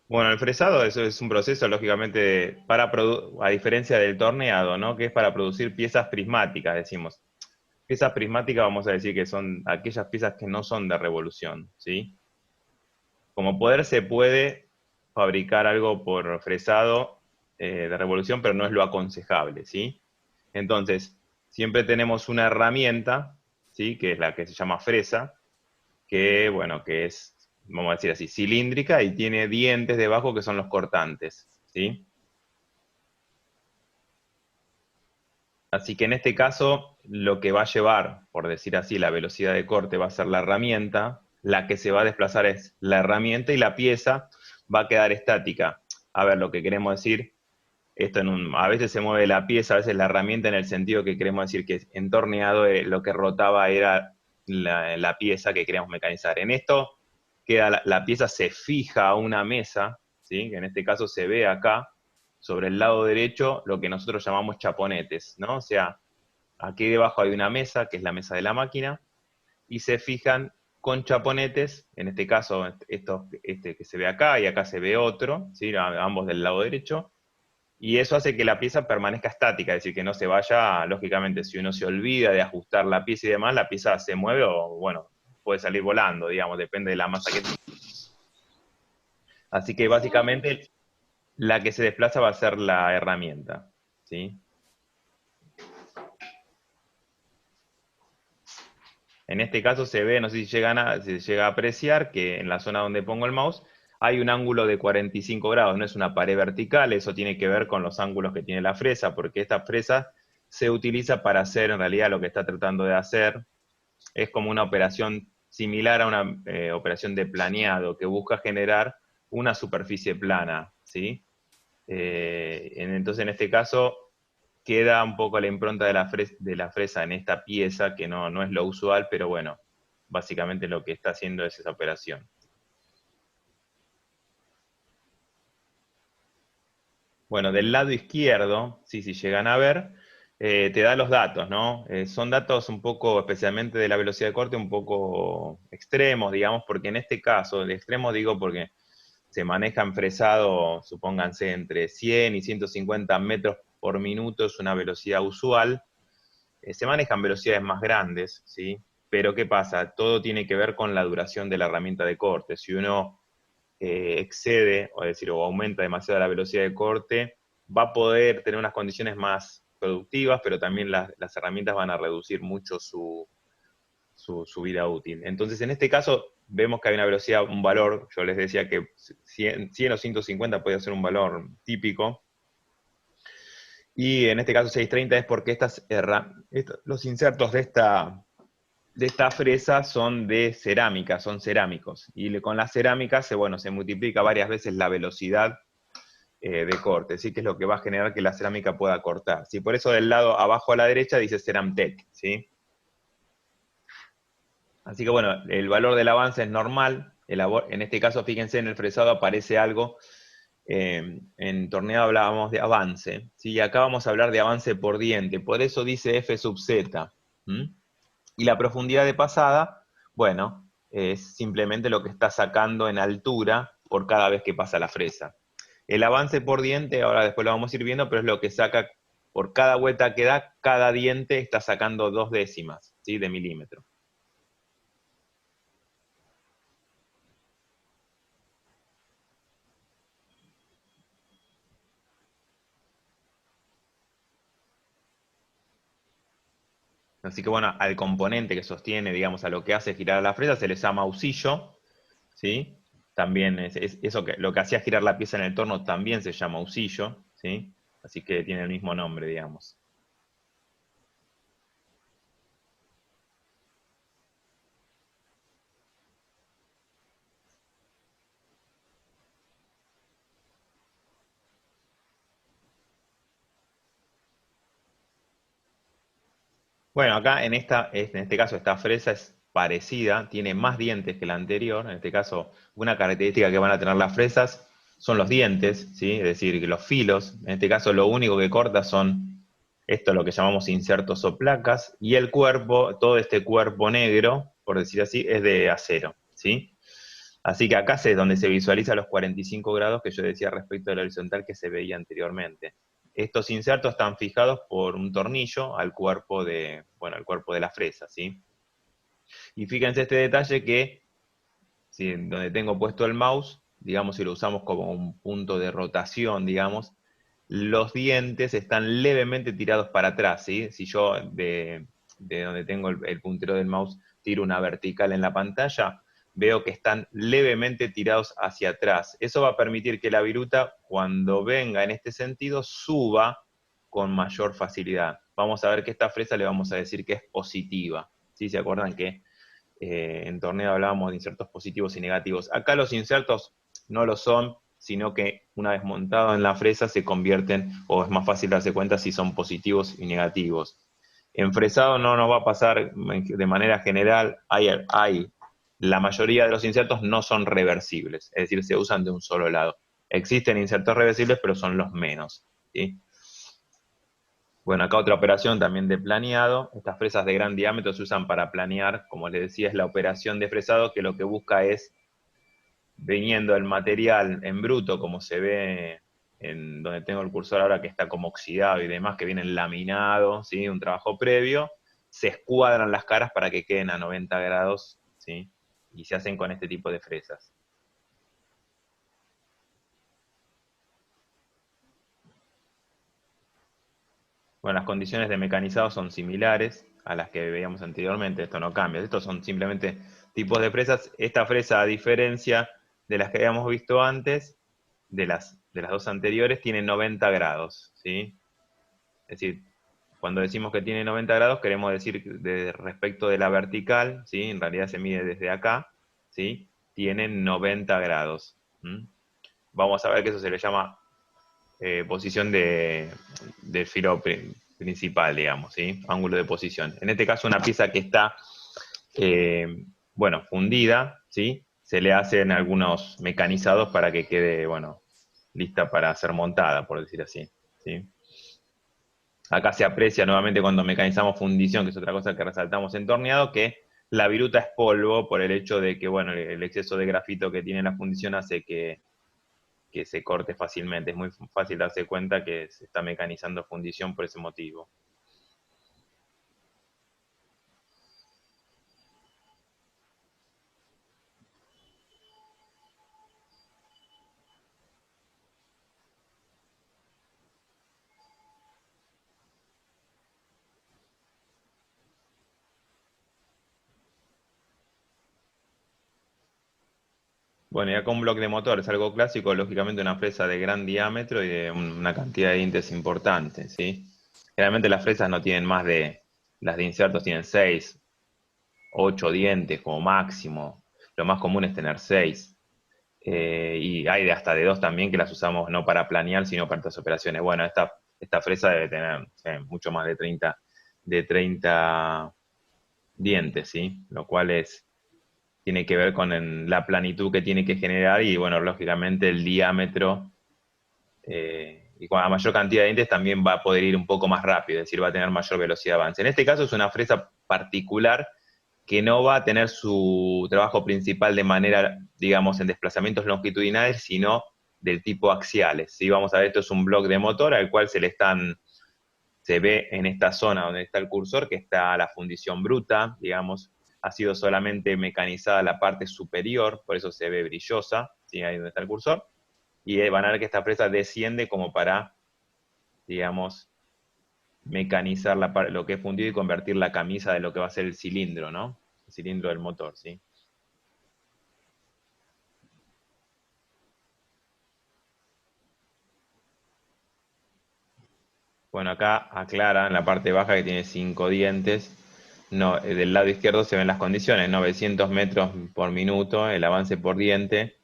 Bueno, el fresado eso es un proceso, lógicamente, para a diferencia del torneado, ¿no? Que es para producir piezas prismáticas, decimos. Piezas prismáticas vamos a decir que son aquellas piezas que no son de revolución, ¿sí? Como poder se puede fabricar algo por fresado de revolución, pero no es lo aconsejable, ¿sí? Entonces, siempre tenemos una herramienta, ¿sí? Que es la que se llama fresa, que, bueno, que es, vamos a decir así, cilíndrica y tiene dientes debajo que son los cortantes, ¿sí? Así que en este caso, lo que va a llevar, por decir así, la velocidad de corte va a ser la herramienta, la que se va a desplazar es la herramienta y la pieza va a quedar estática. A ver, lo que queremos decir, a veces se mueve la pieza, a veces la herramienta en el sentido que queremos decir que en torneado lo que rotaba era la pieza que queríamos mecanizar. En esto, queda la pieza se fija a una mesa, ¿sí? Que en este caso se ve acá, sobre el lado derecho, lo que nosotros llamamos chaponetes, ¿no? O sea, aquí debajo hay una mesa, que es la mesa de la máquina, y se fijan con chaponetes, en este caso este que se ve acá y acá se ve otro, ¿sí? Ambos del lado derecho, y eso hace que la pieza permanezca estática, es decir, que no se vaya, lógicamente, si uno se olvida de ajustar la pieza y demás, la pieza se mueve o, bueno, puede salir volando, digamos, depende de la masa que tenga. Así que básicamente la que se desplaza va a ser la herramienta, ¿sí? En este caso se ve, no sé si llega a apreciar que en la zona donde pongo el mouse hay un ángulo de 45 grados, no es una pared vertical, eso tiene que ver con los ángulos que tiene la fresa, porque esta fresa se utiliza para hacer en realidad lo que está tratando de hacer, es como una operación similar a una operación de planeado que busca generar una superficie plana, ¿sí? Entonces en este caso queda un poco la impronta de la fresa en esta pieza, que no es lo usual, pero bueno, básicamente lo que está haciendo es esa operación. Bueno, del lado izquierdo, sí, si llegan a ver, te da los datos, ¿no? Son datos un poco, especialmente de la velocidad de corte, un poco extremos, digamos, porque en este caso, de extremos digo porque se manejan fresado, supónganse, entre 100 y 150 metros por minuto, es una velocidad usual. Se manejan velocidades más grandes, ¿sí? Pero ¿qué pasa? Todo tiene que ver con la duración de la herramienta de corte. Si uno excede, o decir, o aumenta demasiado la velocidad de corte, va a poder tener unas condiciones más productivas, pero también las herramientas van a reducir mucho su vida útil. Entonces, en este caso, vemos que hay una velocidad, un valor, yo les decía que 100 o 150 puede ser un valor típico, y en este caso 630 es porque los insertos de esta fresa son de cerámica, son cerámicos. Y con las cerámicas bueno, se multiplica varias veces la velocidad de corte, ¿sí? Que es lo que va a generar que la cerámica pueda cortar. ¿Sí? Por eso del lado abajo a la derecha dice Ceramtech, ¿sí? Así que bueno, el valor del avance es normal. En este caso, fíjense, en el fresado aparece algo. En torneo hablábamos de avance, ¿sí? Y acá vamos a hablar de avance por diente. Por eso dice F sub Z. ¿Mm? Y la profundidad de pasada, bueno, es simplemente lo que está sacando en altura por cada vez que pasa la fresa. El avance por diente, ahora después lo vamos a ir viendo, pero es lo que saca por cada vuelta que da, cada diente está sacando 2 décimas, ¿sí? De milímetro. Así que bueno, al componente que sostiene, digamos, a lo que hace girar a la fresa se le llama auxillo, ¿sí? También eso que lo que hacía girar la pieza en el torno también se llama auxillo, ¿sí? Así que tiene el mismo nombre, digamos. Bueno, acá en este caso esta fresa es parecida, tiene más dientes que la anterior. En este caso, una característica que van a tener las fresas son los dientes, ¿sí? Es decir, que los filos. En este caso, lo único que corta son esto, lo que llamamos insertos o placas, y el cuerpo, todo este cuerpo negro, por decir así, es de acero, ¿sí? Así que acá es donde se visualiza los 45 grados que yo decía respecto del horizontal que se veía anteriormente. Estos insertos están fijados por un tornillo al cuerpo de, bueno, al cuerpo de la fresa, ¿sí? Y fíjense este detalle que, si donde tengo puesto el mouse, digamos, si lo usamos como un punto de rotación, digamos, los dientes están levemente tirados para atrás, ¿sí? Si yo de donde tengo el puntero del mouse tiro una vertical en la pantalla, veo que están levemente tirados hacia atrás. Eso va a permitir que la viruta, cuando venga en este sentido, suba con mayor facilidad. Vamos a ver que esta fresa le vamos a decir que es positiva. ¿Sí? ¿Se acuerdan que en torneo hablábamos de insertos positivos y negativos? Acá los insertos no lo son, sino que una vez montado en la fresa se convierten, o es más fácil darse cuenta si son positivos y negativos. En fresado no nos va a pasar de manera general, la mayoría de los insertos no son reversibles, es decir, se usan de un solo lado. Existen insertos reversibles, pero son los menos, ¿sí? Bueno, acá otra operación también de planeado. Estas fresas de gran diámetro se usan para planear, como les decía, es la operación de fresado que lo que busca es, viniendo el material en bruto, como se ve en donde tengo el cursor ahora que está como oxidado y demás, que viene laminado, ¿sí? Un trabajo previo, se escuadran las caras para que queden a 90 grados, ¿sí? Y se hacen con este tipo de fresas. Bueno, las condiciones de mecanizado son similares a las que veíamos anteriormente, esto no cambia, estos son simplemente tipos de fresas. Esta fresa, a diferencia de las que habíamos visto antes, de las dos anteriores, tiene 90 grados, ¿sí? Es decir, cuando decimos que tiene 90 grados, queremos decir respecto de la vertical, ¿sí? En realidad se mide desde acá, ¿sí? Tiene 90 grados. Vamos a ver que eso se le llama posición del filo principal, digamos, ¿sí? Ángulo de posición. En este caso, una pieza que está, bueno, fundida, ¿sí? Se le hacen algunos mecanizados para que quede, bueno, lista para ser montada, por decir así, ¿sí? Acá se aprecia nuevamente cuando mecanizamos fundición, que es otra cosa que resaltamos en torneado, que la viruta es polvo por el hecho de que, bueno, el exceso de grafito que tiene la fundición hace que se corte fácilmente. Es muy fácil darse cuenta que se está mecanizando fundición por ese motivo. Bueno, y acá un bloque de motor es algo clásico, lógicamente una fresa de gran diámetro y de una cantidad de dientes importante, ¿sí? Generalmente las fresas no tienen más las de insertos tienen 6, 8 dientes como máximo. Lo más común es tener 6. Y hay de hasta de 2 también que las usamos no para planear, sino para estas operaciones. Bueno, esta fresa debe tener, no sé, mucho más de 30 dientes, ¿sí? Lo cual tiene que ver con la planitud que tiene que generar y, bueno, lógicamente el diámetro. Y con la mayor cantidad de dientes también va a poder ir un poco más rápido, es decir, va a tener mayor velocidad de avance. En este caso es una fresa particular que no va a tener su trabajo principal de manera, digamos, en desplazamientos longitudinales, sino del tipo axiales. ¿Sí? Vamos a ver, esto es un bloque de motor al cual se ve en esta zona donde está el cursor, que está la fundición bruta, digamos, ha sido solamente mecanizada la parte superior, por eso se ve brillosa, ¿sí? Ahí donde está el cursor, y van a ver que esta fresa desciende como para, digamos, mecanizar lo que es fundido y convertir la camisa de lo que va a ser el cilindro, ¿no? El cilindro del motor, ¿sí? Bueno, acá aclara en la parte baja que tiene 5 dientes. No, del lado izquierdo se ven las condiciones, 900 metros por minuto, el avance por diente.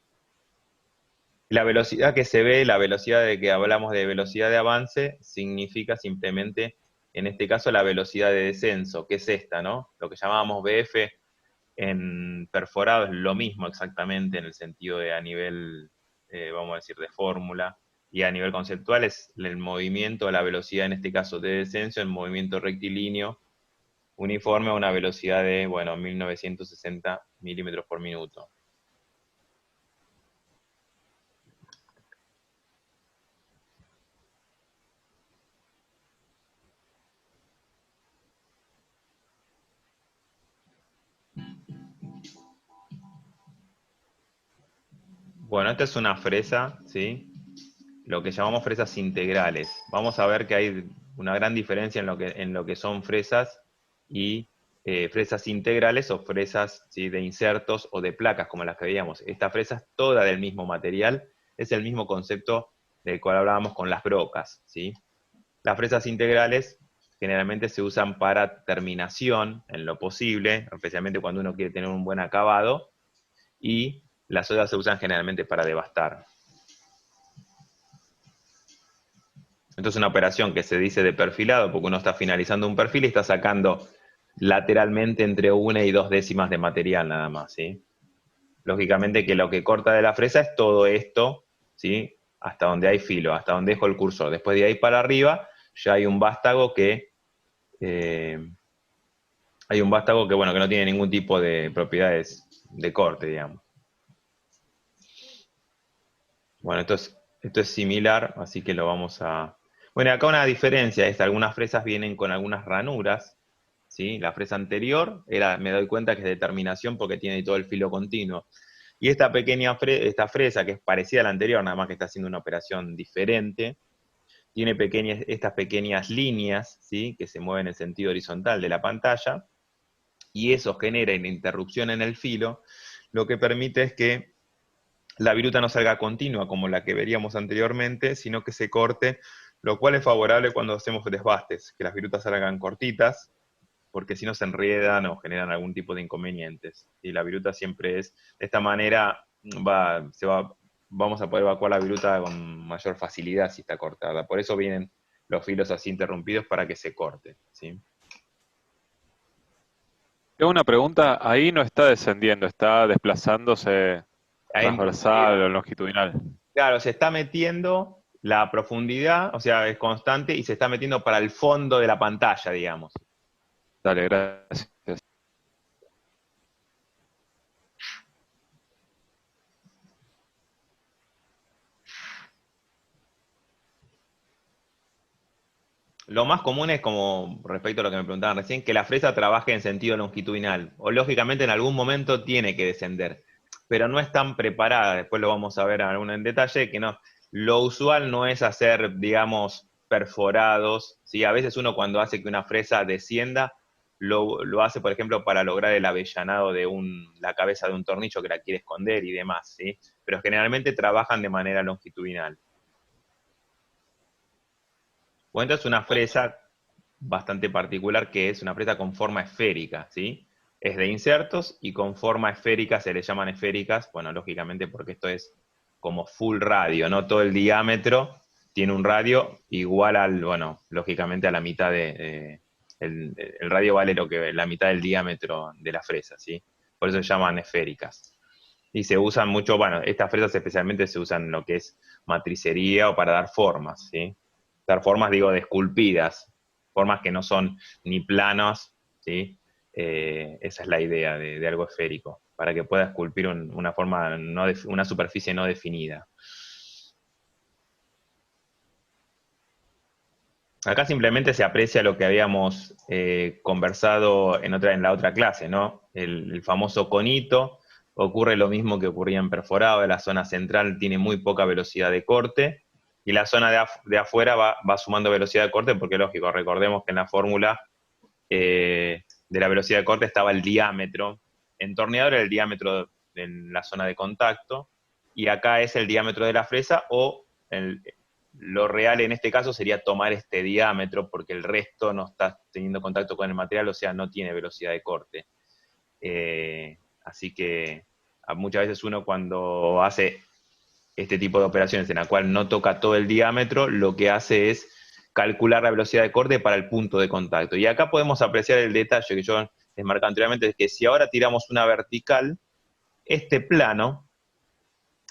La velocidad que se ve, la velocidad de que hablamos de velocidad de avance, significa simplemente, en este caso, la velocidad de descenso, que es esta, ¿no? Lo que llamábamos BF en perforado es lo mismo exactamente en el sentido de a nivel, vamos a decir, de fórmula, y a nivel conceptual es el movimiento, la velocidad en este caso de descenso, en movimiento rectilíneo uniforme a una velocidad de, bueno, 1960 milímetros por minuto. Bueno, esta es una fresa, ¿sí? Lo que llamamos fresas integrales. Vamos a ver que hay una gran diferencia en lo que son fresas y fresas integrales o fresas, ¿sí?, de insertos o de placas, como las que veíamos. Esta fresa es toda del mismo material, es el mismo concepto del cual hablábamos con las brocas, ¿sí? Las fresas integrales generalmente se usan para terminación, en lo posible, especialmente cuando uno quiere tener un buen acabado, y las otras se usan generalmente para devastar. Entonces, una operación que se dice de perfilado, porque uno está finalizando un perfil y está sacando lateralmente entre 1 y 2 décimas de material nada más, ¿sí? Lógicamente que lo que corta de la fresa es todo esto, ¿sí? Hasta donde hay filo, hasta donde dejo el cursor. Después de ahí para arriba ya eh, bueno, que no tiene ningún tipo de propiedades de corte, digamos. Bueno, esto es similar, así que lo vamos a... Bueno, acá una diferencia es que algunas fresas vienen con algunas ranuras, ¿sí? La fresa anterior me doy cuenta que es de terminación porque tiene todo el filo continuo. Y esta esta fresa, que es parecida a la anterior, nada más que está haciendo una operación diferente, tiene estas pequeñas líneas, ¿sí?, que se mueven en sentido horizontal de la pantalla, y eso genera una interrupción en el filo, lo que permite es que la viruta no salga continua como la que veríamos anteriormente, sino que se corte, lo cual es favorable cuando hacemos desbastes, que las virutas salgan cortitas, porque si no se enredan o generan algún tipo de inconvenientes. Y la viruta siempre es, de esta manera vamos a poder evacuar la viruta con mayor facilidad si está cortada. Por eso vienen los filos así interrumpidos para que se corte, ¿sí? Tengo una pregunta, ahí no está descendiendo, está desplazándose transversal o longitudinal. Claro, se está metiendo la profundidad, o sea, es constante, y se está metiendo para el fondo de la pantalla, digamos. Dale, gracias. Lo más común es, como respecto a lo que me preguntaban recién, que la fresa trabaje en sentido longitudinal, o lógicamente en algún momento tiene que descender, pero no es tan preparada, después lo vamos a ver en detalle, que no, lo usual no es hacer, digamos, perforados, ¿sí? A veces uno cuando hace que una fresa descienda, lo hace, por ejemplo, para lograr el avellanado de la cabeza de un tornillo que la quiere esconder y demás, ¿sí? Pero generalmente trabajan de manera longitudinal. Bueno, entonces una fresa bastante particular que es una fresa con forma esférica, ¿sí? Es de insertos y con forma esférica, se le llaman esféricas, bueno, lógicamente porque esto es como full radio, ¿no? Todo el diámetro tiene un radio igual bueno, lógicamente a la mitad el radio vale la mitad del diámetro de la fresa, ¿sí? Por eso se llaman esféricas. Y se usan mucho, bueno, estas fresas especialmente se usan en lo que es matricería o para dar formas, ¿sí? Dar formas, digo, de esculpidas, formas que no son ni planos, ¿sí? Esa es la idea de algo esférico, para que pueda esculpir una forma, una superficie no definida. Acá simplemente se aprecia lo que habíamos conversado en la otra clase, ¿no? El famoso conito, ocurre lo mismo que ocurría en perforado, la zona central tiene muy poca velocidad de corte, y la zona de afuera va sumando velocidad de corte, porque lógico, recordemos que en la fórmula de la velocidad de corte estaba el diámetro, en torneador era el diámetro en la zona de contacto, y acá es el diámetro de la fresa, o lo real en este caso sería tomar este diámetro, porque el resto no está teniendo contacto con el material, o sea, no tiene velocidad de corte. Así que muchas veces uno cuando hace este tipo de operaciones en la cual no toca todo el diámetro, lo que hace es calcular la velocidad de corte para el punto de contacto. Y acá podemos apreciar el detalle que yo les marqué anteriormente, es que si ahora tiramos una vertical, este plano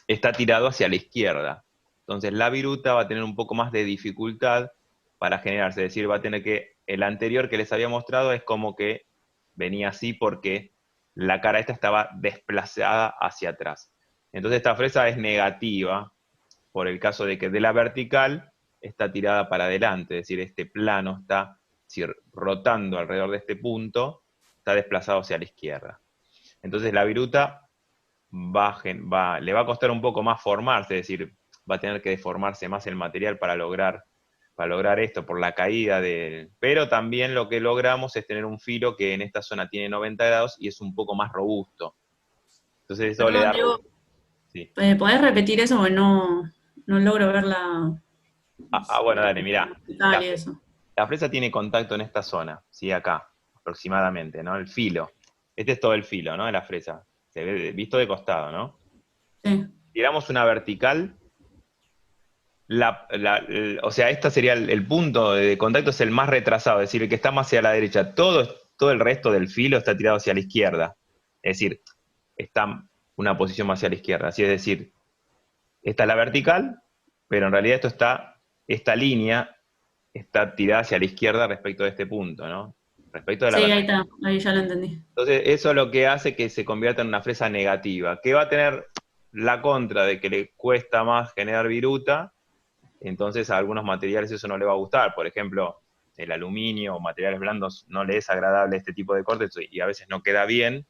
está tirado hacia la izquierda. Entonces la viruta va a tener un poco más de dificultad para generarse, es decir, va a tener el anterior que les había mostrado es como que venía así porque la cara esta estaba desplazada hacia atrás. Entonces esta fresa es negativa por el caso de que de la vertical está tirada para adelante, es decir, este plano está rotando alrededor de este punto, está desplazado hacia la izquierda. Entonces la viruta le va a costar un poco más formarse, es decir, va a tener que deformarse más el material para lograr esto, por la caída Pero también lo que logramos es tener un filo que en esta zona tiene 90 grados y es un poco más robusto. Entonces eso le Perdón, da... Diego, Sí. ¿podés repetir eso? Porque no logro ver Bueno, dale, mirá. vertical y eso. La fresa tiene contacto en esta zona, ¿sí? Acá, aproximadamente, ¿no? El filo. Este es todo el filo, ¿no? De la fresa. Se ve visto de costado, ¿no? Sí. Tiramos una vertical, o sea, este sería el punto de contacto, es el más retrasado, es decir, el que está más hacia la derecha. Todo el resto del filo está tirado hacia la izquierda. Es decir, está una posición más hacia la izquierda. Así es decir, esta es la vertical, pero en realidad esta línea está tirada hacia la izquierda respecto de este punto, ¿no? Respecto de la Sí, ahí vertical. está, ahí ya lo entendí. Entonces, eso es lo que hace que se convierta en una fresa negativa, que va a tener la contra de que le cuesta más generar viruta, entonces a algunos materiales eso no le va a gustar. Por ejemplo, el aluminio o materiales blandos no le es agradable este tipo de cortes y a veces no queda bien.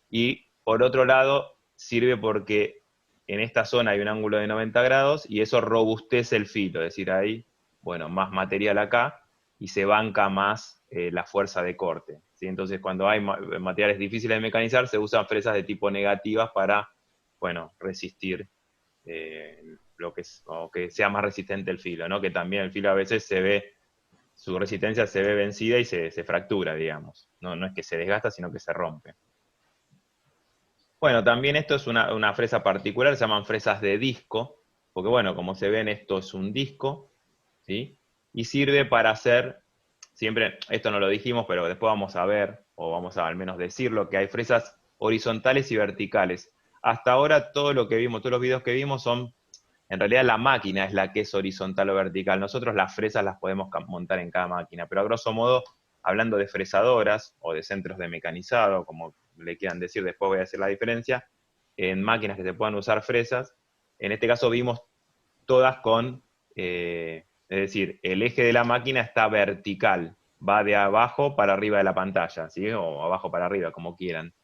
Y por otro lado, sirve porque en esta zona hay un ángulo de 90 grados y eso robustece el filo, es decir, hay, bueno, más material acá y se banca más la fuerza de corte, ¿sí? Entonces, cuando hay materiales difíciles de mecanizar, se usan fresas de tipo negativas para, bueno, resistir o que sea más resistente el filo, ¿no? Que también el filo a veces su resistencia se ve vencida y se fractura, digamos. No es que se desgasta, sino que se rompe. Bueno, también esto es una fresa particular, se llaman fresas de disco, porque bueno, como se ven, esto es un disco, ¿sí? Y sirve para hacer, siempre, esto no lo dijimos, pero después vamos a ver, o vamos a al menos decirlo, que hay fresas horizontales y verticales. Hasta ahora todo lo que vimos, todos los videos que vimos son, en realidad la máquina es la que es horizontal o vertical. Nosotros las fresas las podemos montar en cada máquina, pero a grosso modo, hablando de fresadoras o de centros de mecanizado, como le quieran decir, después voy a hacer la diferencia, en máquinas que se puedan usar fresas, en este caso vimos todas es decir, el eje de la máquina está vertical, va de abajo para arriba de la pantalla, ¿sí? O abajo para arriba, como quieran.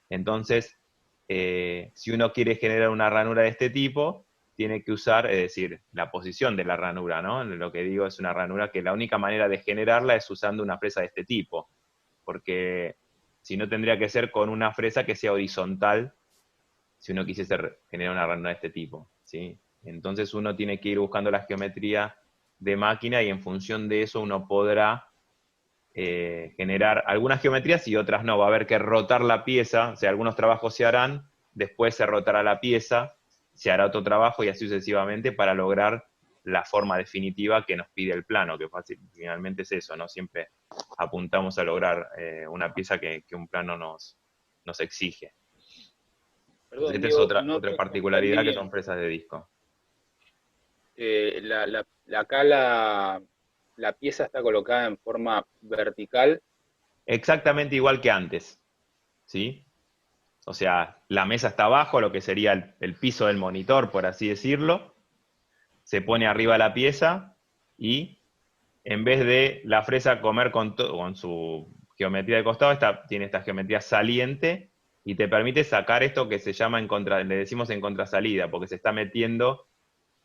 Entonces, si uno quiere generar una ranura de este tipo, tiene que usar, es decir, la posición de la ranura, ¿no? Lo que digo es una ranura que la única manera de generarla es usando una fresa de este tipo, porque si no tendría que ser con una fresa que sea horizontal, si uno quisiese generar una ranura de este tipo, ¿sí? Entonces uno tiene que ir buscando la geometría de máquina y en función de eso uno podrá generar algunas geometrías y otras no. Va a haber que rotar la pieza, o sea, algunos trabajos se harán, después se rotará la pieza, se hará otro trabajo y así sucesivamente para lograr la forma definitiva que nos pide el plano, que finalmente es eso, ¿no? Siempre apuntamos a lograr una pieza que un plano nos exige. Entonces, Perdón, esta es Diego, otra no comprendí particularidad que son bien. fresas de disco. Acá la pieza está colocada en forma vertical. Exactamente igual que antes, ¿sí? O sea, la mesa está abajo, lo que sería el piso del monitor, por así decirlo, se pone arriba la pieza y en vez de la fresa comer con su geometría de costado, tiene esta geometría saliente y te permite sacar esto que se llama le decimos en contrasalida, porque se está metiendo,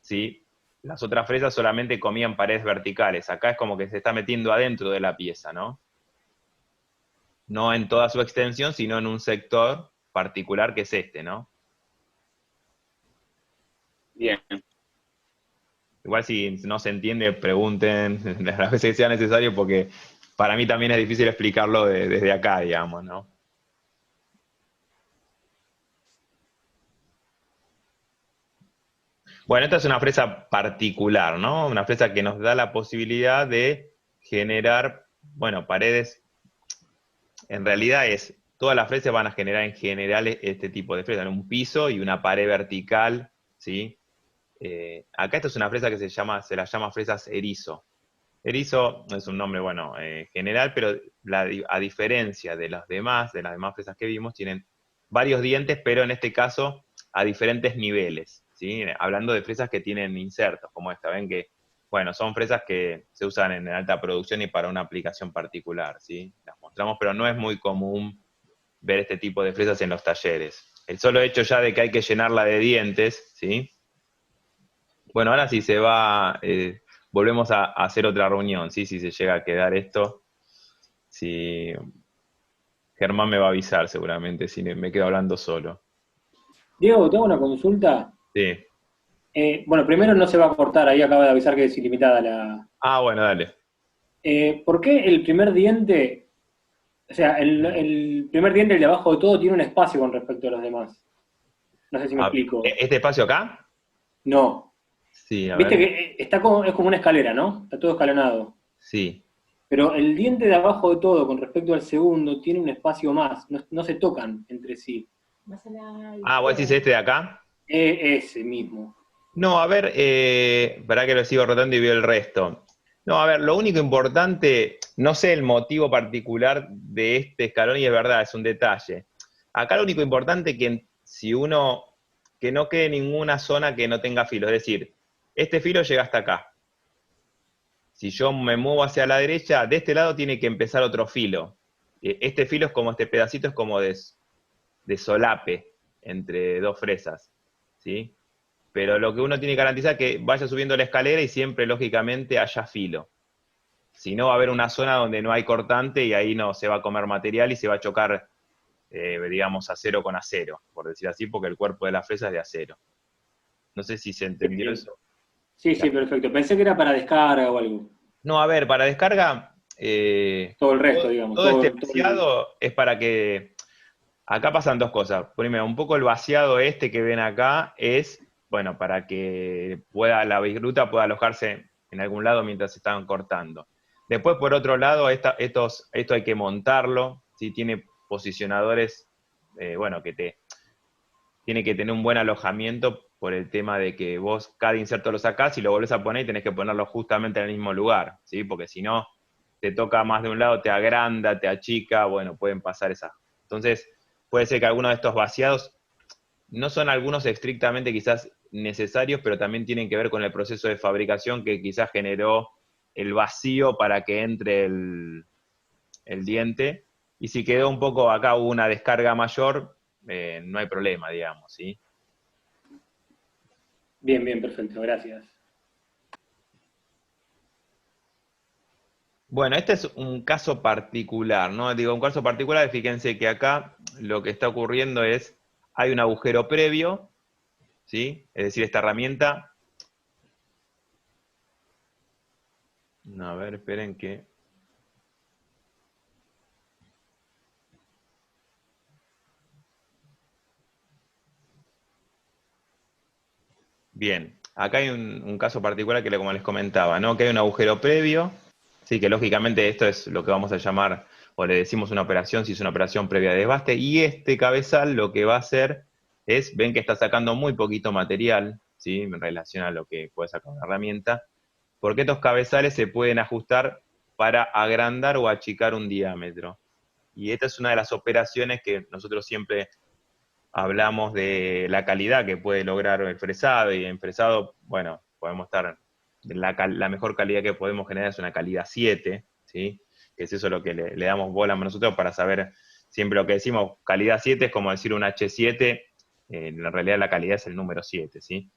¿sí? Las otras fresas solamente comían paredes verticales, acá es como que se está metiendo adentro de la pieza, ¿no? No en toda su extensión, sino en un sector particular que es este, ¿no? Bien. Igual si no se entiende, pregunten las veces que sea necesario, porque para mí también es difícil explicarlo desde acá, digamos, ¿no? Bueno, esta es una fresa particular, ¿no? Una fresa que nos da la posibilidad de generar, bueno, paredes. En realidad todas las fresas van a generar en general este tipo de fresa, un piso y una pared vertical, ¿sí? Acá esta es una fresa que se la llama fresas erizo. Erizo es un nombre, bueno, general, pero a diferencia de las demás fresas que vimos, tienen varios dientes, pero en este caso a diferentes niveles, ¿sí? Hablando de fresas que tienen insertos, como esta, ven que, bueno, son fresas que se usan en alta producción y para una aplicación particular, ¿sí? Las mostramos, pero no es muy común ver este tipo de fresas en los talleres. el solo hecho ya de que hay que llenarla de dientes, ¿sí? Bueno, ahora sí se va, volvemos a hacer otra reunión, ¿sí? Si se llega a quedar esto, si Germán me va a avisar seguramente si me quedo hablando solo. Diego, tengo una consulta. Sí. Bueno, primero no se va a cortar, ahí acaba de avisar que es ilimitada la... Ah, bueno, dale. ¿Por qué el primer diente, o sea, el primer diente, el de abajo de todo, tiene un espacio con respecto a los demás? No sé si me explico. ¿Este espacio acá? No. Sí, a Viste ver. que es como una escalera, ¿no? Está todo escalonado. Sí. Pero el diente de abajo de todo, con respecto al segundo, tiene un espacio más. No se tocan entre sí. Ah, ¿vos decís este de acá? Ese mismo. No, a ver, para que lo sigo rotando y veo el resto. No, a ver, lo único importante, no sé el motivo particular de este escalón y es verdad, es un detalle. Acá lo único importante que si uno, que no quede ninguna zona que no tenga filo, es decir, este filo llega hasta acá. Si yo me muevo hacia la derecha, de este lado tiene que empezar otro filo. Este filo es como, este pedacito es como de solape entre dos fresas, ¿sí? Pero lo que uno tiene que garantizar es que vaya subiendo la escalera y siempre, lógicamente, haya filo. Si no, va a haber una zona donde no hay cortante y ahí no se va a comer material y se va a chocar, digamos, acero con acero, por decir así, porque el cuerpo de la fresa es de acero. No sé si se entendió eso. Sí, perfecto. Pensé que era para descarga o algo. No, a ver, para descarga, Todo el resto, digamos. todo este vaciado es para que... Acá pasan dos cosas. Primero, un poco el vaciado este que ven acá es, bueno, para que la bisgruta pueda alojarse en algún lado mientras se están cortando. Después, por otro lado, esto hay que montarlo, ¿sí? Tiene posicionadores, bueno, tiene que tener un buen alojamiento por el tema de que vos cada inserto lo sacás y lo volvés a poner y tenés que ponerlo justamente en el mismo lugar, ¿sí? Porque si no, te toca más de un lado, te agranda, te achica, bueno, pueden pasar esas. Entonces, puede ser que algunos de estos vaciados no son algunos estrictamente quizás necesarios, pero también tienen que ver con el proceso de fabricación que quizás generó el vacío para que entre el diente. Y si quedó un poco acá, hubo una descarga mayor, no hay problema, digamos, ¿sí? Bien, perfecto, gracias. Bueno, este es un caso particular, ¿no? Digo, un caso particular, fíjense que acá lo que está ocurriendo es, hay un agujero previo, ¿sí? Es decir, esta herramienta... A ver, esperen que... Bien, acá hay un caso particular que como les comentaba, ¿no? Que hay un agujero previo, sí, que lógicamente esto es lo que vamos a llamar, o le decimos una operación, si es una operación previa de desbaste, y este cabezal lo que va a hacer es, ven que está sacando muy poquito material, ¿sí? En relación a lo que puede sacar una herramienta, porque estos cabezales se pueden ajustar para agrandar o achicar un diámetro. Y esta es una de las operaciones que nosotros siempre hablamos de la calidad que puede lograr el fresado, y en fresado, bueno, podemos estar, la mejor calidad que podemos generar es una calidad 7, ¿sí? Que es eso lo que le damos bola a nosotros para saber, siempre lo que decimos, calidad 7 es como decir un H7, en realidad la calidad es el número 7, ¿sí?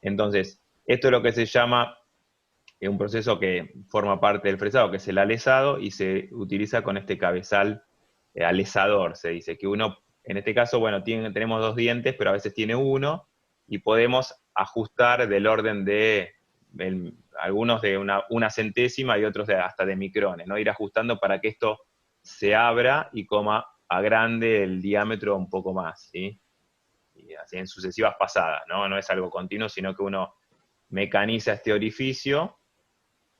Entonces, esto es lo que se llama un proceso que forma parte del fresado, que es el alesado, y se utiliza con este cabezal alesador, se dice, que uno, en este caso, bueno, tenemos dos dientes, pero a veces tiene uno, y podemos ajustar del orden de algunos de una centésima y otros hasta de micrones, ¿no? Ir ajustando para que esto se abra y agrande el diámetro un poco más, ¿sí? Y así en sucesivas pasadas, ¿no? No es algo continuo, sino que uno mecaniza este orificio.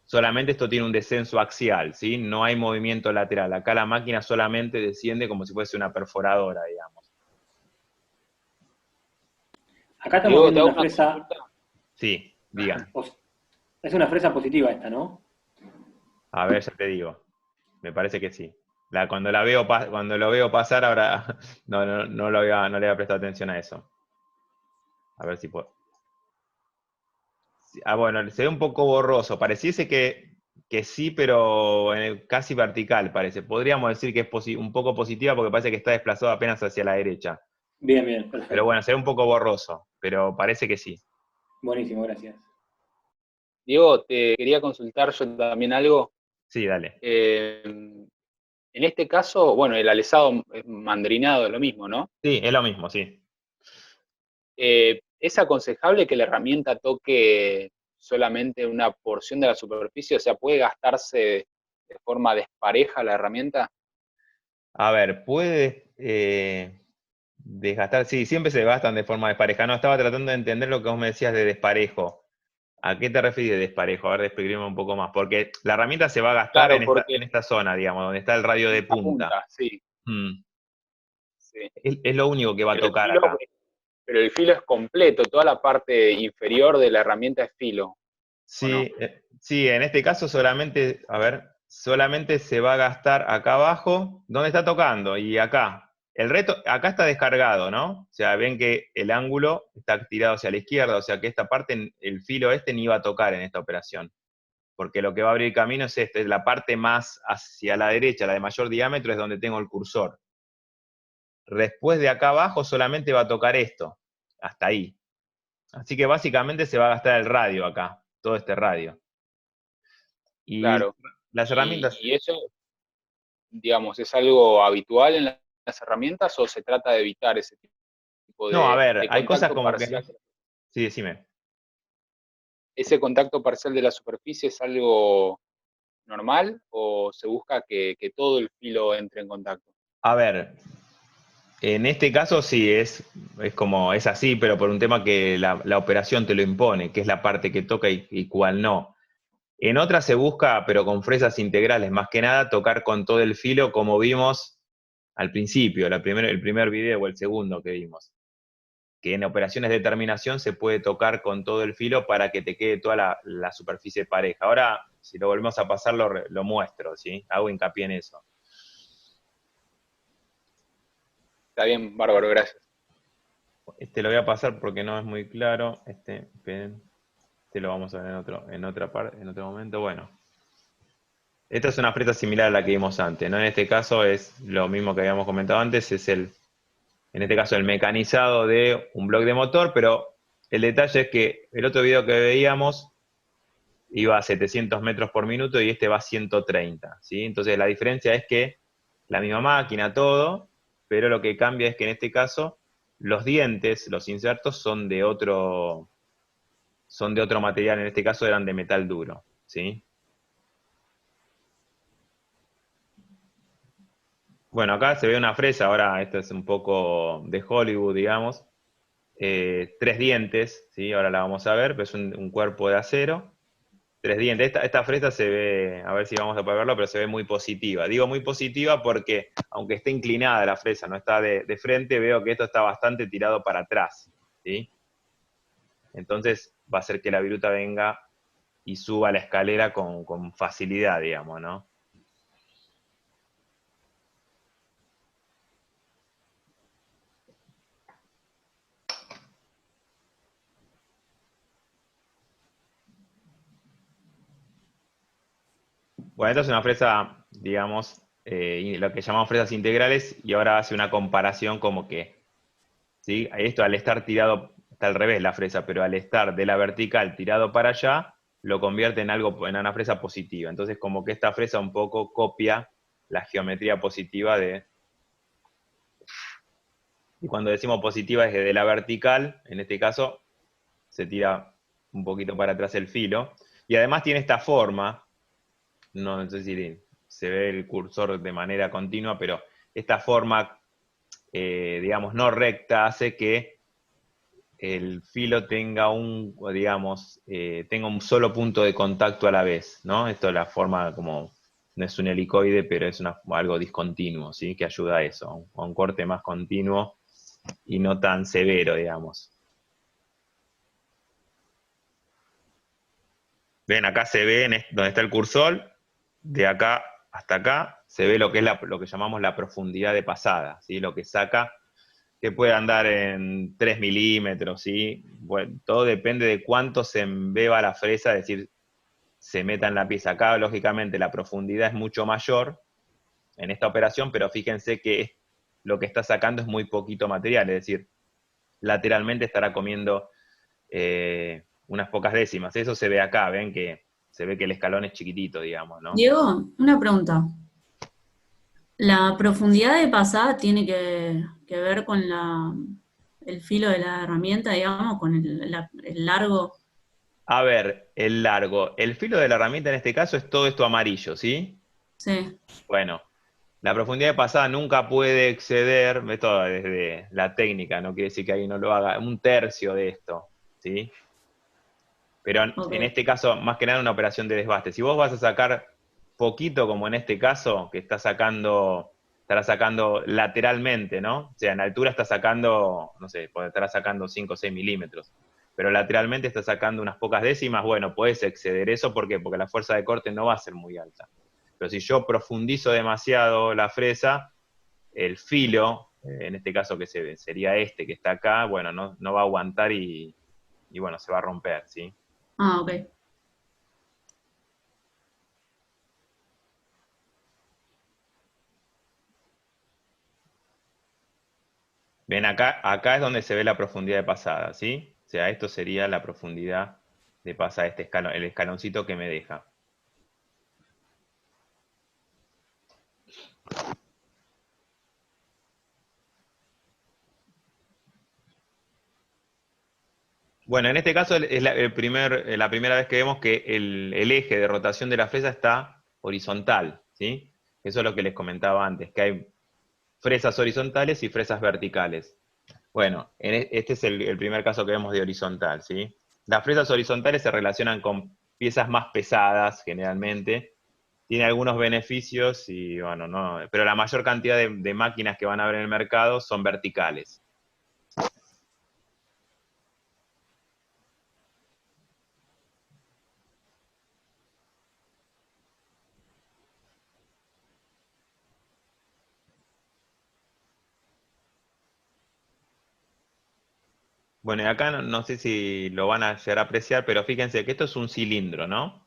Solamente esto tiene un descenso axial, ¿sí? No hay movimiento lateral. Acá la máquina solamente desciende como si fuese una perforadora, digamos. Acá estamos Diego, te viendo hago una una fresa... consulta. Sí, digan. Es una fresa positiva esta, ¿no? A ver, ya te digo. Me parece que sí. Cuando lo veo pasar, ahora no le había prestado atención a eso. A ver si puedo. Bueno, se ve un poco borroso. Pareciese que sí, pero casi vertical parece. Podríamos decir que es un poco positiva porque parece que está desplazado apenas hacia la derecha. Bien, bien, perfecto. Pero bueno, se ve un poco borroso, pero parece que sí. Buenísimo, gracias. Diego, te quería consultar yo también algo. Sí, dale. En este caso, bueno, el alezado mandrinado es lo mismo, ¿no? Sí, es lo mismo, sí. ¿Es aconsejable que la herramienta toque solamente una porción de la superficie? O sea, ¿puede gastarse de forma despareja la herramienta? A ver, puede desgastar, sí, siempre se gastan de forma despareja. No, estaba tratando de entender lo que vos me decías de desparejo. ¿A qué te refieres de desparejo? A ver, describirme un poco más, porque la herramienta se va a gastar Claro, en porque esta zona, digamos, donde está el radio de en la punta. punta, sí, Mm. sí. Es lo único que va a Pero el tocar filo, acá. pero el filo es completo, toda la parte inferior de la herramienta es filo, ¿o no? Sí, sí, en este caso solamente, a ver, solamente se va a gastar acá abajo, donde está tocando, y acá. El reto, acá está descargado, ¿no? O sea, ven que el ángulo está tirado hacia la izquierda, o sea que esta parte, el filo este ni va a tocar en esta operación. Porque lo que va a abrir camino es este, es la parte más hacia la derecha, la de mayor diámetro, es donde tengo el cursor. Después de acá abajo solamente va a tocar esto, hasta ahí. Así que básicamente se va a gastar el radio acá, todo este radio. Y Claro. las herramientas, Y eso, digamos, ¿es algo habitual en las herramientas o se trata de evitar ese tipo no, a ver, de hay cosas contacto como que no. parcial? Sí, decime. ¿Ese contacto parcial de la superficie es algo normal o se busca que todo el filo entre en contacto? A ver, en este caso sí, es como, es así, pero por un tema que la operación te lo impone, que es la parte que toca y cuál no. En otras se busca, pero con fresas integrales, más que nada, tocar con todo el filo, como vimos al principio, el primer video o el segundo que vimos. Que en operaciones de terminación se puede tocar con todo el filo para que te quede toda la superficie pareja. Ahora, si lo volvemos a pasar, lo muestro, ¿sí? Hago hincapié en eso. Está bien, bárbaro, gracias. Este lo voy a pasar porque no es muy claro. Esperen, este lo vamos a ver en otro momento. Bueno, esta es una fresa similar a la que vimos antes, ¿no? En este caso es lo mismo que habíamos comentado antes, en este caso el mecanizado de un bloque de motor, pero el detalle es que el otro video que veíamos iba a 700 metros por minuto y este va a 130, ¿sí? Entonces la diferencia es que la misma máquina, todo, pero lo que cambia es que en este caso los dientes, los insertos son de otro material, en este caso eran de metal duro, ¿sí? Bueno, acá se ve una fresa, ahora esto es un poco de Hollywood, digamos. Tres dientes, ¿sí? Ahora la vamos a ver, pero es un cuerpo de acero. Tres dientes. Esta fresa se ve, a ver si vamos a poder verlo, pero se ve muy positiva. Digo muy positiva porque, aunque esté inclinada la fresa, no está de frente, veo que esto está bastante tirado para atrás, ¿sí? Entonces va a hacer que la viruta venga y suba la escalera con facilidad, digamos, ¿no? Bueno, esta es una fresa, digamos, lo que llamamos fresas integrales, y ahora hace una comparación como que, ¿sí? Esto al estar tirado, está al revés la fresa, pero al estar de la vertical tirado para allá, lo convierte en algo, en una fresa positiva. Entonces, como que esta fresa un poco copia la geometría positiva de. Y cuando decimos positiva es que de la vertical, en este caso, se tira un poquito para atrás el filo. Y además tiene esta forma, no sé si se ve el cursor de manera continua, pero esta forma, digamos, no recta, hace que el filo tenga digamos, tenga un solo punto de contacto a la vez, ¿no? Esto es la forma como, no es un helicoide, pero es algo discontinuo, ¿sí? Que ayuda a eso, a un corte más continuo y no tan severo, digamos. Ven, acá se ve donde está el cursor, de acá hasta acá, se ve lo que es lo que llamamos la profundidad de pasada, ¿sí? Lo que saca, que puede andar en 3 milímetros, ¿sí? Bueno, todo depende de cuánto se embeba la fresa, es decir, se meta en la pieza. Acá, lógicamente, la profundidad es mucho mayor en esta operación, pero fíjense que lo que está sacando es muy poquito material, es decir, lateralmente estará comiendo unas pocas décimas. Eso se ve acá, ven que se ve que el escalón es chiquitito, digamos, ¿no? Diego, una pregunta. ¿La profundidad de pasada tiene que ver con el filo de la herramienta, digamos, con el largo? A ver, el largo. El filo de la herramienta en este caso es todo esto amarillo, ¿sí? Sí. Bueno, la profundidad de pasada nunca puede exceder, esto desde la técnica, no quiere decir que ahí no lo haga, un tercio de esto, ¿sí? Pero Ok. en este caso, más que nada, una operación de desbaste. Si vos vas a sacar poquito, como en este caso, que estará sacando lateralmente, ¿no? O sea, en altura está sacando, no sé, estará sacando 5 o 6 milímetros. Pero lateralmente está sacando unas pocas décimas, bueno, puedes exceder eso, ¿por qué? Porque la fuerza de corte no va a ser muy alta. Pero si yo profundizo demasiado la fresa, el filo, en este caso que sería este que está acá, bueno, no va a aguantar y bueno, se va a romper, ¿sí? Ah, ok. Ven acá es donde se ve la profundidad de pasada, ¿sí? O sea, esto sería la profundidad de pasada, este escalón, el escaloncito que me deja. Bueno, en este caso es la primera vez que vemos que el eje de rotación de la fresa está horizontal, ¿sí? Eso es lo que les comentaba antes, que hay fresas horizontales y fresas verticales. Bueno, este es el primer caso que vemos de horizontal, ¿sí? Las fresas horizontales se relacionan con piezas más pesadas, generalmente. Tiene algunos beneficios, y bueno, no, pero la mayor cantidad de máquinas que van a haber en el mercado son verticales. Bueno, y acá no sé si lo van a llegar a apreciar, pero fíjense que esto es un cilindro, ¿no?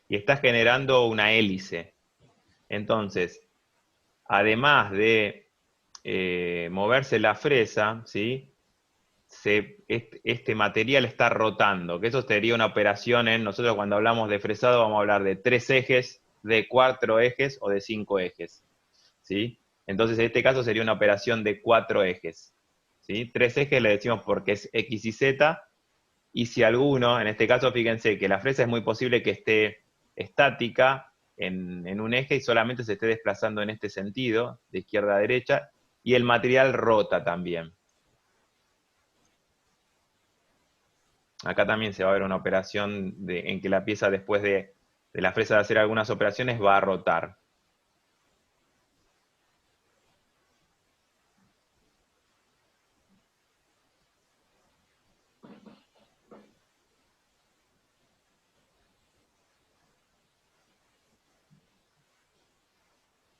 Y está generando una hélice. Entonces, además de moverse la fresa, ¿sí? Este material está rotando, que eso sería una operación nosotros cuando hablamos de fresado vamos a hablar de 3 ejes, de 4 ejes o de 5 ejes, ¿sí? Entonces en este caso sería una operación de 4 ejes, ¿sí? 3 ejes le decimos porque es X y Z, y si alguno, en este caso fíjense que la fresa es muy posible que esté estática en un eje y solamente se esté desplazando en este sentido, de izquierda a derecha, y el material rota también. Acá también se va a ver una operación en que la pieza después de la fresa de hacer algunas operaciones va a rotar.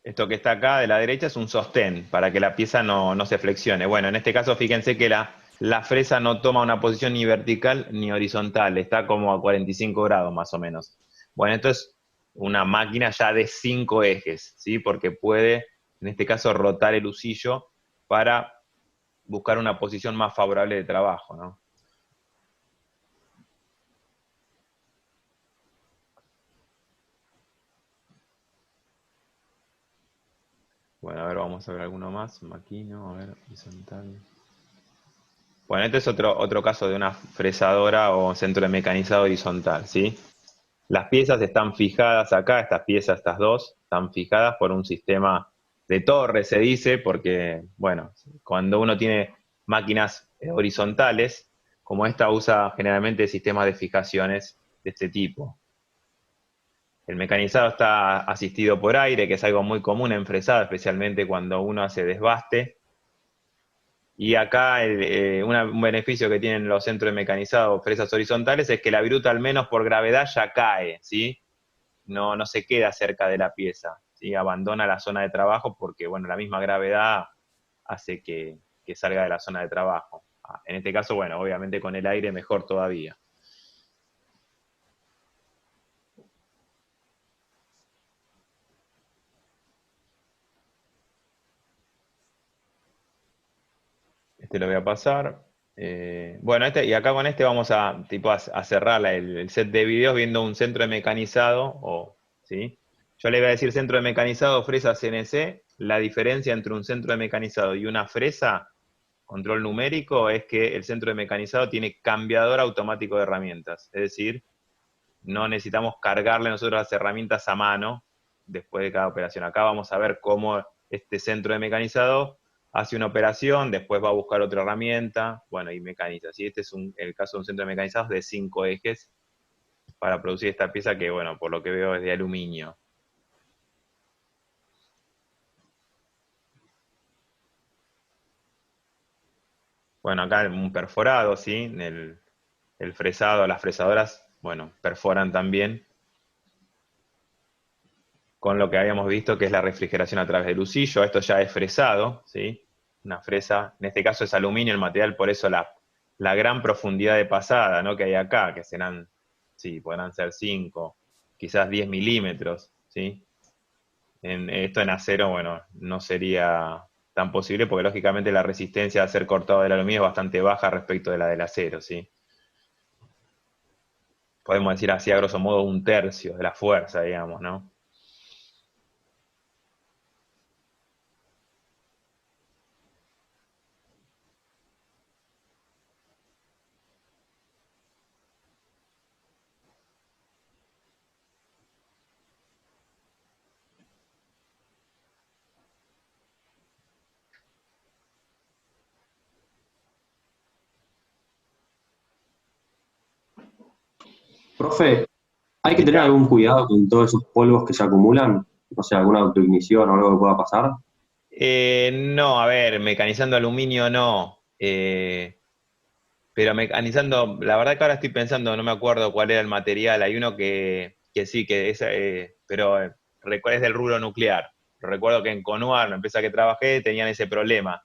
Esto que está acá de la derecha es un sostén para que la pieza no se flexione. Bueno, en este caso fíjense que la fresa no toma una posición ni vertical ni horizontal, está como a 45 grados más o menos. Bueno, esto es una máquina ya de 5 ejes, ¿sí? Porque puede, en este caso, rotar el husillo para buscar una posición más favorable de trabajo, ¿no? Bueno, a ver, vamos a ver alguno más. Maquino, a ver, horizontal. Bueno, este es otro caso de una fresadora o centro de mecanizado horizontal, ¿sí? Las piezas están fijadas acá, estas piezas, estas dos, están fijadas por un sistema de torre, se dice, porque, bueno, cuando uno tiene máquinas horizontales, como esta usa generalmente sistemas de fijaciones de este tipo. El mecanizado está asistido por aire, que es algo muy común en fresado, especialmente cuando uno hace desbaste. Y acá un beneficio que tienen los centros mecanizados, fresas horizontales, es que la viruta al menos por gravedad ya cae, ¿sí? No se queda cerca de la pieza, ¿sí? Abandona la zona de trabajo porque, bueno, la misma gravedad hace que salga de la zona de trabajo. En este caso, bueno, obviamente con el aire mejor todavía. Este lo voy a pasar. Bueno, y acá con este vamos a, a cerrar el set de videos viendo un centro de mecanizado, ¿sí? Yo le voy a decir centro de mecanizado, fresa CNC. La diferencia entre un centro de mecanizado y una fresa, control numérico, es que el centro de mecanizado tiene cambiador automático de herramientas. Es decir, no necesitamos cargarle nosotros las herramientas a mano después de cada operación. Acá vamos a ver cómo este centro de mecanizado hace una operación, después va a buscar otra herramienta, bueno, y mecaniza. ¿Sí? Este es el caso de un centro de mecanizados de 5 ejes para producir esta pieza que, bueno, por lo que veo es de aluminio. Bueno, acá un perforado, ¿sí? El fresado, las fresadoras, bueno, perforan también con lo que habíamos visto que es la refrigeración a través del lucillo. Esto ya es fresado, ¿sí? Una fresa, en este caso es aluminio el material, por eso la gran profundidad de pasada, ¿no? Que hay acá, que serán, sí, podrán ser 5, quizás 10 milímetros, ¿sí? Esto en acero, bueno, no sería tan posible porque lógicamente la resistencia a ser cortado del aluminio es bastante baja respecto de la del acero, ¿sí? Podemos decir así a grosso modo 1/3 de la fuerza, digamos, ¿no? Profe, ¿hay que tener Diga. algún cuidado con todos esos polvos que se acumulan? O sea, alguna autoignición o algo que pueda pasar. No, a ver, mecanizando aluminio no. Pero mecanizando, la verdad que ahora estoy pensando, no me acuerdo cuál era el material. Hay uno que sí, que es, pero es del rubro nuclear. Recuerdo que en Conuar, la empresa que trabajé, tenían ese problema.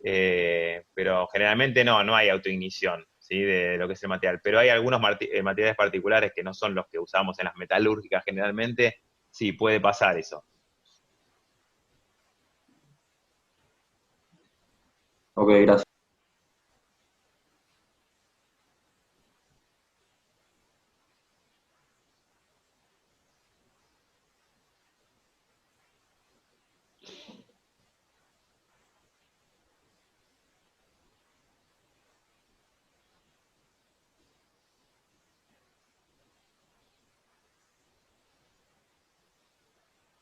Pero generalmente no hay autoignición, ¿sí? De lo que es el material. Pero hay algunos materiales particulares que no son los que usamos en las metalúrgicas generalmente. Sí, puede pasar eso. Ok, gracias.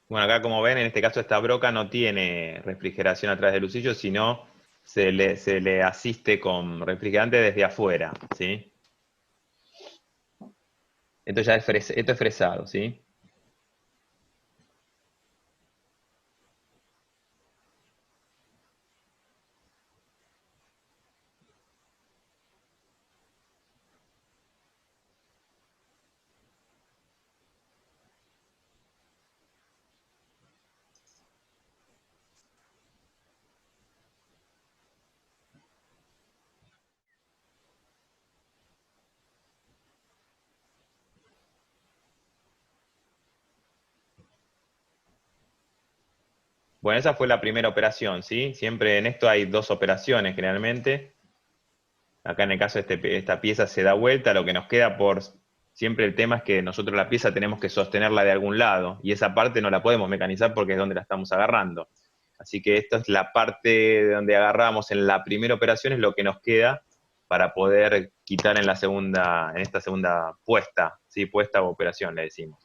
Bueno, acá como ven, en este caso esta broca no tiene refrigeración a través del lucillo, sino se le asiste con refrigerante desde afuera, ¿sí? Esto es fresado, ¿sí? Bueno, esa fue la primera operación, ¿sí? Siempre en esto hay 2 operaciones generalmente. Acá en el caso de esta pieza se da vuelta, lo que nos queda siempre el tema es que nosotros la pieza tenemos que sostenerla de algún lado, y esa parte no la podemos mecanizar porque es donde la estamos agarrando. Así que esta es la parte de donde agarramos en la primera operación, es lo que nos queda para poder quitar en esta segunda puesta, ¿sí? Puesta o operación le decimos.